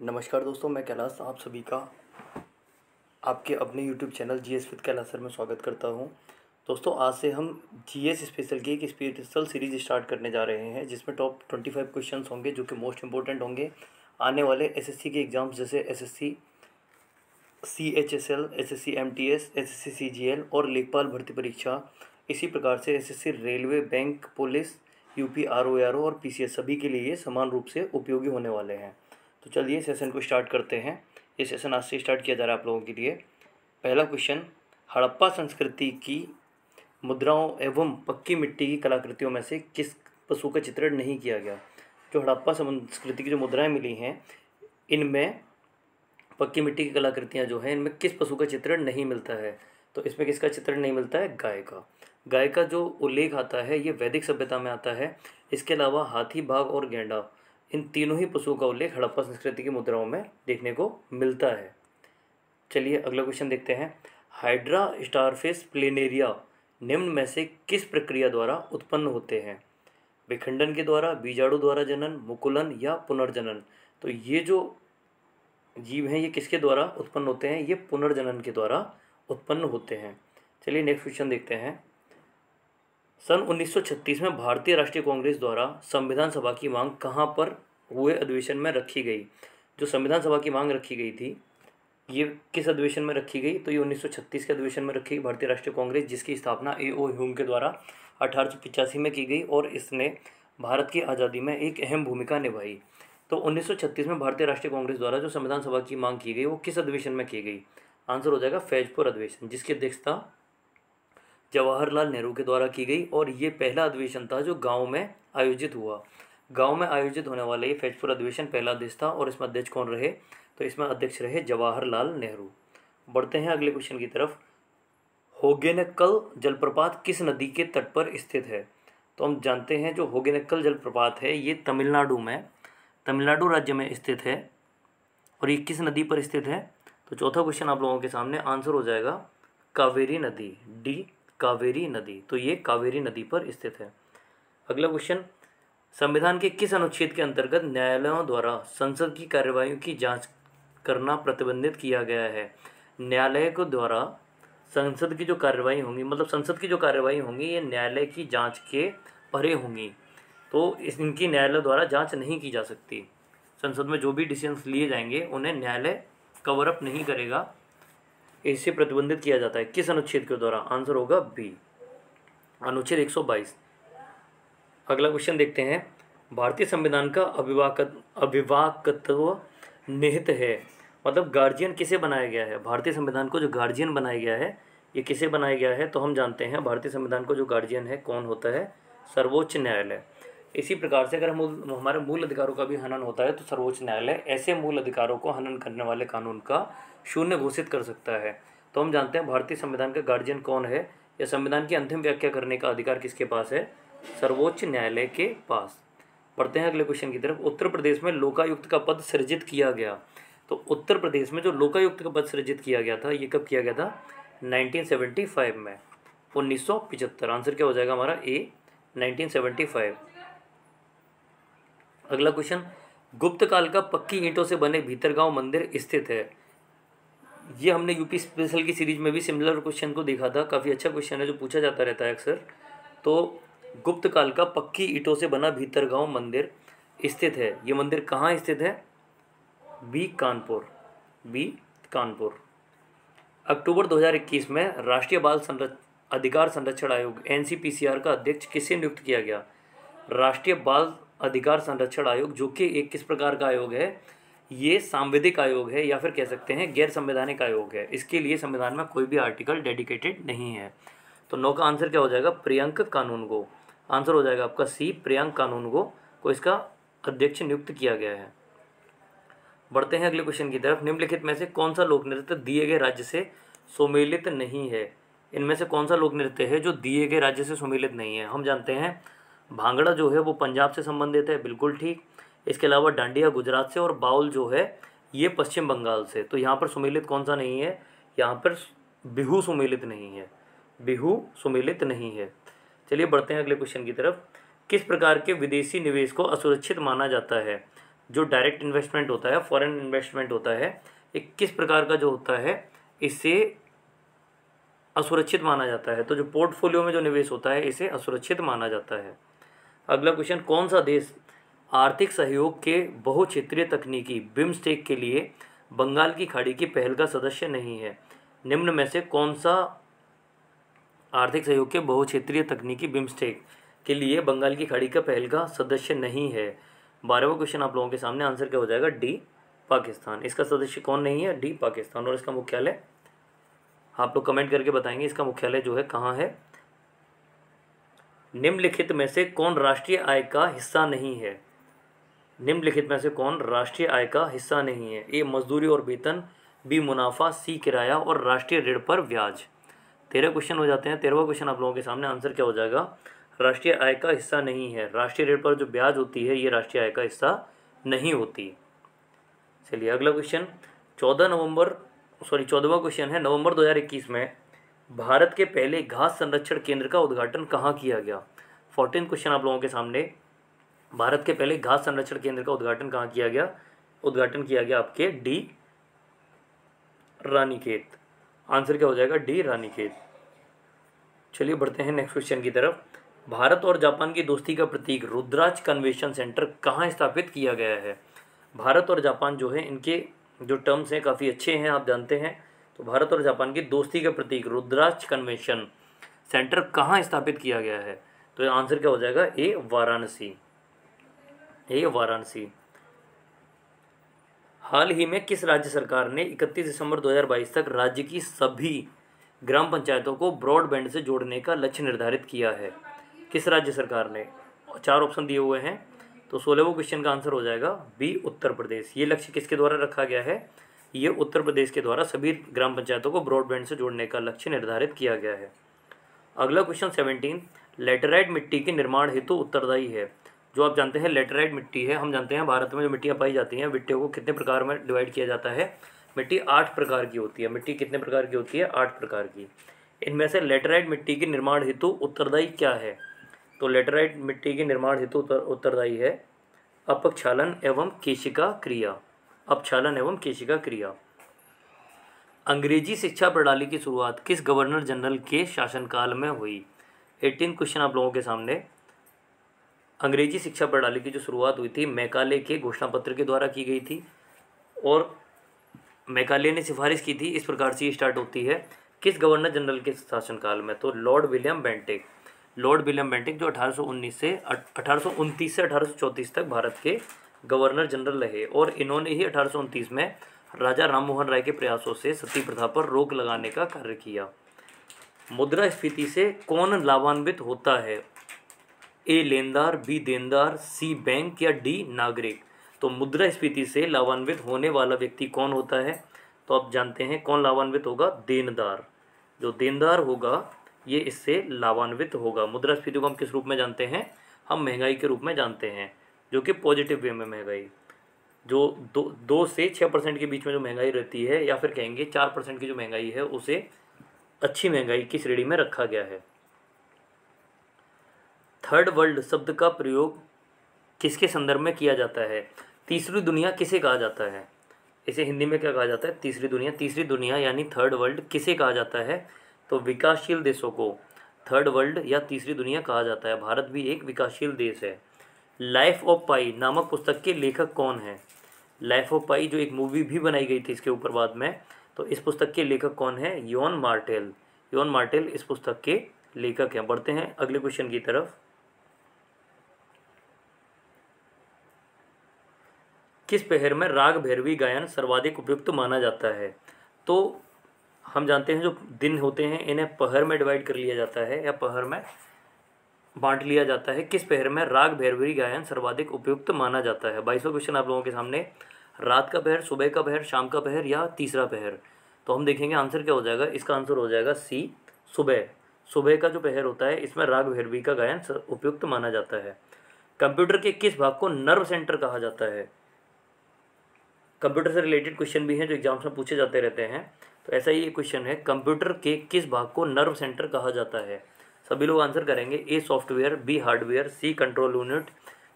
नमस्कार दोस्तों, मैं कैलाश आप सभी का आपके अपने YouTube channel GS with Kailash sir में स्वागत करता हूं। दोस्तों, आज से हम जीएस स्पेशल की एक स्पेशल सीरीज स्टार्ट करने जा रहे हैं जिसमें टॉप 25 क्वेश्चंस होंगे जो कि मोस्ट इंपॉर्टेंट होंगे आने वाले एसएससी के एग्ज़ाम्स जैसे SSC CHSL, SSC MTS, SSC CGL और लेखपाल भर्ती परीक्षा। इसी प्रकार से SSC railway, bank, police, UP RO और PCS सभी के लिए ये समान रूप से उपयोगी होने वाले हैं। तो चलिए सेशन को स्टार्ट करते हैं। ये सेशन आज से स्टार्ट किया जा रहा है आप लोगों के लिए। पहला क्वेश्चन, हड़प्पा संस्कृति की मुद्राओं एवं पक्की मिट्टी की कलाकृतियों में से किस पशु का चित्रण नहीं किया गया? जो हड़प्पा संस्कृति की जो मुद्राएं मिली हैं, इनमें पक्की मिट्टी की कलाकृतियाँ जो हैं, इनमें किस पशु का चित्रण नहीं मिलता है? तो इसमें किसका चित्रण नहीं मिलता है? गाय का। गाय का जो उल्लेख आता है ये वैदिक सभ्यता में आता है। इसके अलावा हाथी, बाघ और गैंडा, इन तीनों ही पशुओं का उल्लेख हड़प्पा संस्कृति की मुद्राओं में देखने को मिलता है। चलिए अगला क्वेश्चन देखते हैं। हाइड्रा स्टारफिश प्लेनेरिया निम्न में से किस प्रक्रिया द्वारा उत्पन्न होते हैं? विखंडन के द्वारा, बीजाणु द्वारा जनन, मुकुलन या पुनर्जनन? तो ये जो जीव हैं ये किसके द्वारा उत्पन्न होते हैं? ये पुनर्जनन के द्वारा उत्पन्न होते हैं। चलिए नेक्स्ट क्वेश्चन देखते हैं। सन 1936 में भारतीय राष्ट्रीय कांग्रेस द्वारा संविधान सभा की मांग कहाँ पर हुए अधिवेशन में रखी गई? जो संविधान सभा की मांग रखी गई थी ये किस अधिवेशन में रखी गई? तो ये 1936 के अधिवेशन में रखी गई भारतीय राष्ट्रीय कांग्रेस, जिसकी स्थापना A.O. ह्यूम के द्वारा 1885 में की गई और इसने भारत की आज़ादी में एक अहम भूमिका निभाई। तो 1936 में भारतीय राष्ट्रीय कांग्रेस द्वारा जो संविधान सभा की मांग की गई वो किस अधिवेशन में की गई? आंसर हो जाएगा फैजपुर अधिवेशन, जिसकी अध्यक्षता जवाहरलाल नेहरू के द्वारा की गई। और ये पहला अधिवेशन था जो गाँव में आयोजित हुआ। गाँव में आयोजित होने वाला ये फैजपुर अधिवेशन पहला अध्यक्ष था और इसमें अध्यक्ष कौन रहे? तो इसमें अध्यक्ष रहे जवाहरलाल नेहरू। बढ़ते हैं अगले क्वेश्चन की तरफ। होगेनक्कल जलप्रपात किस नदी के तट पर स्थित है? तो हम जानते हैं जो होगेनक्कल जलप्रपात है ये तमिलनाडु राज्य में स्थित है। और ये किस नदी पर स्थित है? तो चौथा क्वेश्चन आप लोगों के सामने, आंसर हो जाएगा कावेरी नदी, डी कावेरी नदी। तो ये कावेरी नदी पर स्थित है। अगला क्वेश्चन, संविधान के किस अनुच्छेद के अंतर्गत न्यायालयों द्वारा संसद की कार्यवाही की जांच करना प्रतिबंधित किया गया है? न्यायालय को द्वारा संसद की जो कार्यवाही होंगी, मतलब संसद की जो कार्यवाही होंगी ये न्यायालय की जांच के परे होंगी। तो इनकी न्यायालय द्वारा जांच नहीं की जा सकती। संसद में जो भी डिसीजंस लिए जाएंगे उन्हें न्यायालय कवर अप नहीं करेगा, इससे प्रतिबंधित किया जाता है। किस अनुच्छेद के द्वारा? आंसर होगा बी, अनुच्छेद 122। अगला क्वेश्चन देखते हैं। भारतीय संविधान का अभिभाषकत्व निहित है, मतलब गार्जियन किसे बनाया गया है? भारतीय संविधान को जो गार्जियन बनाया गया है ये किसे बनाया गया है? तो हम जानते हैं भारतीय संविधान को जो गार्जियन है कौन होता है? सर्वोच्च न्यायालय। इसी प्रकार से अगर हमारे मूल अधिकारों का भी हनन होता है तो सर्वोच्च न्यायालय ऐसे मूल अधिकारों को हनन करने वाले कानून का शून्य घोषित कर सकता है। तो हम जानते हैं भारतीय संविधान का गार्जियन कौन है, या संविधान की अंतिम व्याख्या करने का अधिकार किसके पास है? सर्वोच्च न्यायालय के पास। पढ़ते हैं अगले क्वेश्चन की तरफ। उत्तर प्रदेश में लोकायुक्त का पद सृजित किया गया। तो उत्तर प्रदेश में जो लोकायुक्त का पद सृजित किया गया था ये कब किया गया था? 1975 में, 1975। आंसर क्या हो जाएगा हमारा? ए, 1975। अगला क्वेश्चन, गुप्त काल का पक्की ईंटों से बने भीतरगांव मंदिर स्थित है। ये हमने यूपी स्पेशल की सीरीज में भी सिमिलर क्वेश्चन को देखा था। काफ़ी अच्छा क्वेश्चन है जो पूछा जाता रहता है अक्सर। तो गुप्त काल का पक्की ईंटों से बना भीतरगांव मंदिर स्थित है। ये मंदिर कहाँ स्थित है? B, Kanpur, B, Kanpur. अक्टूबर 2021 में राष्ट्रीय बाल अधिकार संरक्षण आयोग NCPCR का अध्यक्ष किसे नियुक्त किया गया? राष्ट्रीय बाल अधिकार संरक्षण आयोग जो कि एक किस प्रकार का आयोग है? ये सांविधिक आयोग है या फिर कह सकते हैं गैर संवैधानिक आयोग है। इसके लिए संविधान में कोई भी आर्टिकल डेडिकेटेड नहीं है। तो 9 का आंसर क्या हो जाएगा? प्रियंक कानूनगो। आंसर हो जाएगा आपका सी, प्रियंक कानूनगो को इसका अध्यक्ष नियुक्त किया गया है। बढ़ते हैं अगले क्वेश्चन की तरफ। निम्नलिखित में से कौन सा लोक नृत्य दिए गए राज्य से सुमेलित नहीं है? इनमें से कौन सा लोक नृत्य है जो दिए गए राज्य से सुमेलित नहीं है? हम जानते हैं भांगड़ा जो है वो पंजाब से संबंधित है, बिल्कुल ठीक। इसके अलावा डांडिया गुजरात से और बाउल जो है ये पश्चिम बंगाल से। तो यहाँ पर सुमेलित कौन सा नहीं है? यहाँ पर बिहू सुमेलित नहीं है, बिहू सुमेलित नहीं है। चलिए बढ़ते हैं अगले क्वेश्चन की तरफ। किस प्रकार के विदेशी निवेश को असुरक्षित माना जाता है? जो डायरेक्ट इन्वेस्टमेंट होता है, फॉरेन इन्वेस्टमेंट होता है, ये किस प्रकार का जो होता है इससे असुरक्षित माना जाता है। तो जो पोर्टफोलियो में जो निवेश होता है इसे असुरक्षित माना जाता है। अगला क्वेश्चन, कौन सा देश आर्थिक सहयोग के बहुक्षेत्रीय तकनीकी बिम्स्टेक के लिए बंगाल की खाड़ी की पहल का सदस्य नहीं है? निम्न में से कौन सा आर्थिक सहयोग के बहुक्षेत्रीय तकनीकी बिम्स्टेक के लिए बंगाल की खाड़ी का पहल का सदस्य नहीं है? 12वां क्वेश्चन आप लोगों के सामने, आंसर क्या हो जाएगा? डी, पाकिस्तान। इसका सदस्य कौन नहीं है? डी, पाकिस्तान। और इसका मुख्यालय आप लोग कमेंट करके बताएंगे इसका मुख्यालय जो है कहाँ है। निम्नलिखित में से कौन राष्ट्रीय आय का हिस्सा नहीं है? निम्नलिखित में से कौन राष्ट्रीय आय का हिस्सा नहीं है? ए, मजदूरी और वेतन, बी, मुनाफा, सी, किराया और राष्ट्रीय ऋण पर ब्याज। 13 क्वेश्चन हो जाते हैं। 13वां क्वेश्चन आप लोगों के सामने, आंसर क्या हो जाएगा? राष्ट्रीय आय का हिस्सा नहीं है। राष्ट्रीय ऋण पर जो ब्याज होती है ये राष्ट्रीय आय का हिस्सा नहीं होती। चलिए अगला क्वेश्चन, 14वां क्वेश्चन है, नवंबर 2021 में भारत के पहले घास संरक्षण केंद्र का उद्घाटन कहाँ किया गया? 14 क्वेश्चन आप लोगों के सामने, भारत के पहले घास संरक्षण केंद्र का उद्घाटन कहाँ किया गया? उद्घाटन किया गया आपके डी, रानीखेत। आंसर क्या हो जाएगा? डी, रानीखेत। चलिए बढ़ते हैं नेक्स्ट क्वेश्चन की तरफ। भारत और जापान की दोस्ती का प्रतीक रुद्राक्ष कन्वेंशन सेंटर कहाँ स्थापित किया गया है? भारत और जापान जो है इनके जो टर्म्स हैं काफ़ी अच्छे हैं, आप जानते हैं। तो भारत और जापान की दोस्ती का प्रतीक रुद्राक्ष कन्वेंशन सेंटर कहाँ स्थापित किया गया है? तो आंसर क्या हो जाएगा? ए, वाराणसी। ए, वाराणसी। हाल ही में किस राज्य सरकार ने 31 दिसंबर 2022 तक राज्य की सभी ग्राम पंचायतों को ब्रॉडबैंड से जोड़ने का लक्ष्य निर्धारित किया है? किस राज्य सरकार ने? 4 ऑप्शन दिए हुए हैं। तो 16वें क्वेश्चन का आंसर हो जाएगा बी, उत्तर प्रदेश। ये लक्ष्य किसके द्वारा रखा गया है? ये उत्तर प्रदेश के द्वारा सभी ग्राम पंचायतों को ब्रॉडबैंड से जोड़ने का लक्ष्य निर्धारित किया गया है। अगला क्वेश्चन 17, लेटेराइट मिट्टी के निर्माण हेतु उत्तरदायी है। जो आप जानते हैं लेटेराइट मिट्टी है, हम जानते हैं भारत में जो मिट्टियाँ पाई जाती हैं, मिट्टियों को कितने प्रकार में डिवाइड किया जाता है? मिट्टी 8 प्रकार की होती है। मिट्टी कितने प्रकार की होती है? 8 प्रकार की। इनमें से लेटेराइट मिट्टी के निर्माण हेतु उत्तरदायी क्या है? तो लेटेराइट मिट्टी के निर्माण हेतु उत्तरदायी है अपक्षालन एवं केशिका क्रिया। अपक्षालन एवं केशिका क्रिया। अंग्रेजी शिक्षा प्रणाली की शुरुआत किस गवर्नर जनरल के शासनकाल में हुई? 18 क्वेश्चन आप लोगों के सामने। अंग्रेजी शिक्षा प्रणाली की जो शुरुआत हुई थी मैकाले के घोषणा पत्र के द्वारा की गई थी, और मैकाले ने सिफारिश की थी, इस प्रकार से ये स्टार्ट होती है। किस गवर्नर जनरल के शासनकाल में? तो Lord William Bentinck. Lord William Bentinck जो 1829 से 1834 तक भारत के गवर्नर जनरल रहे, और इन्होंने ही 1829 में राजा राममोहन राय के प्रयासों से सती प्रथा पर रोक लगाने का कार्य किया। मुद्रास्फीति से कौन लाभान्वित होता है? ए, लेनदार, बी, देनदार, सी, बैंक या डी, नागरिक। तो मुद्रास्फीति से लाभान्वित होने वाला व्यक्ति कौन होता है? तो आप जानते हैं कौन लाभान्वित होगा? देनदार। जो देनदार होगा ये इससे लाभान्वित होगा। मुद्रास्फीति को हम किस रूप में जानते हैं? हम महंगाई के रूप में जानते हैं, जो कि पॉजिटिव वे में महंगाई, जो 2 से 6% के बीच में जो महंगाई रहती है, या फिर कहेंगे 4% की जो महंगाई है, उसे अच्छी महंगाई की श्रेणी में रखा गया है। थर्ड वर्ल्ड शब्द का प्रयोग किसके संदर्भ में किया जाता है? तीसरी दुनिया किसे कहा जाता है? इसे हिंदी में क्या कहा जाता है? तीसरी दुनिया। तीसरी दुनिया यानी थर्ड वर्ल्ड किसे कहा जाता है? तो विकासशील देशों को थर्ड वर्ल्ड या तीसरी दुनिया कहा जाता है। भारत भी एक विकासशील देश है। लाइफ ऑफ पाई नामक पुस्तक के लेखक कौन है? लाइफ ऑफ पाई जो एक मूवी भी बनाई गई थी इसके ऊपर बाद में, तो इस पुस्तक के लेखक कौन है? योन मार्टेल। योन मार्टेल इस पुस्तक के लेखक हैं। बढ़ते हैं अगले क्वेश्चन की तरफ। किस पहर में राग भैरवी गायन सर्वाधिक उपयुक्त माना जाता है? तो हम जानते हैं जो दिन होते हैं इन्हें पहर में डिवाइड कर लिया जाता है या पहर में बांट लिया जाता है। किस पहर में राग भैरवी गायन सर्वाधिक उपयुक्त माना जाता है? 22वां क्वेश्चन आप लोगों के सामने। रात का पहर, सुबह का पहर, शाम का पहर या तीसरा पहर? तो हम देखेंगे आंसर क्या हो जाएगा। इसका आंसर हो जाएगा सी, सुबह। सुबह का जो पहर होता है इसमें राग भैरवी का गायन उपयुक्त माना जाता है। कंप्यूटर के किस भाग को नर्व सेंटर कहा जाता है? कंप्यूटर से रिलेटेड क्वेश्चन भी हैं जो एग्जाम्स में पूछे जाते रहते हैं, तो ऐसा ही एक क्वेश्चन है, कंप्यूटर के किस भाग को नर्व सेंटर कहा जाता है? सभी लोग आंसर करेंगे। ए, सॉफ्टवेयर, बी, हार्डवेयर, सी, कंट्रोल यूनिट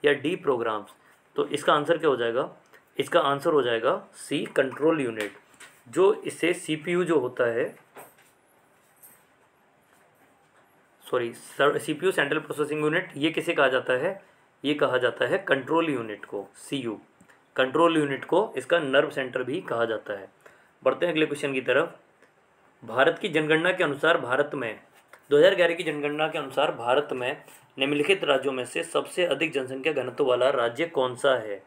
या डी, प्रोग्राम्स। तो इसका आंसर क्या हो जाएगा? इसका आंसर हो जाएगा सी, कंट्रोल यूनिट। जो इससे सीपीयू जो होता है, sorry, CPU central processing unit, ये किसे कहा जाता है? ये कहा जाता है कंट्रोल यूनिट को, सीयू। कंट्रोल यूनिट को इसका नर्व सेंटर भी कहा जाता है। बढ़ते हैं अगले क्वेश्चन की तरफ। भारत की जनगणना के अनुसार भारत में 2011 की जनगणना के अनुसार भारत में निम्नलिखित राज्यों में से सबसे अधिक जनसंख्या घनत्व वाला राज्य कौन सा है?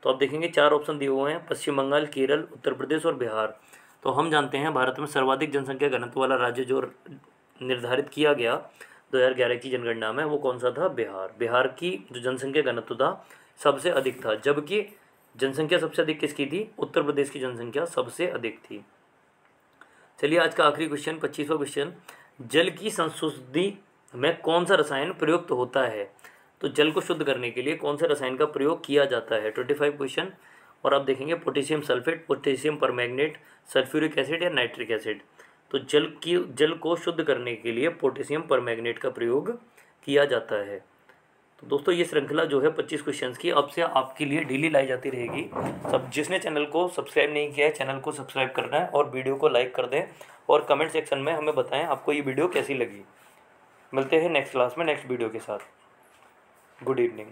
तो आप देखेंगे 4 ऑप्शन दिए हुए हैं, पश्चिम बंगाल, केरल, उत्तर प्रदेश और बिहार। तो हम जानते हैं भारत में सर्वाधिक जनसंख्या घनत्व वाला राज्य जो निर्धारित किया गया 2011 की जनगणना में, वो कौन सा था? बिहार। बिहार की जो जनसंख्या घनत्व था सबसे अधिक था, जबकि जनसंख्या सबसे अधिक किसकी थी? उत्तर प्रदेश की जनसंख्या सबसे अधिक थी। चलिए आज का आखिरी क्वेश्चन, 25वां क्वेश्चन, जल की संशुद्धि में कौन सा रसायन प्रयुक्त होता है? तो जल को शुद्ध करने के लिए कौन सा रसायन का प्रयोग किया जाता है? 25 क्वेश्चन। और आप देखेंगे potassium sulphate, potassium permanganate, sulphuric acid या नाइट्रिक एसिड। तो जल को शुद्ध करने के लिए पोटेशियम परमैंगनेट का प्रयोग किया जाता है। तो दोस्तों ये श्रृंखला जो है 25 क्वेश्चंस की अब से आपके लिए डेली लाई जाती रहेगी। सब जिसने चैनल को सब्सक्राइब नहीं किया है, चैनल को सब्सक्राइब करना है और वीडियो को लाइक कर दें और कमेंट सेक्शन में हमें बताएं आपको ये वीडियो कैसी लगी। मिलते हैं नेक्स्ट क्लास में नेक्स्ट वीडियो के साथ। Good evening.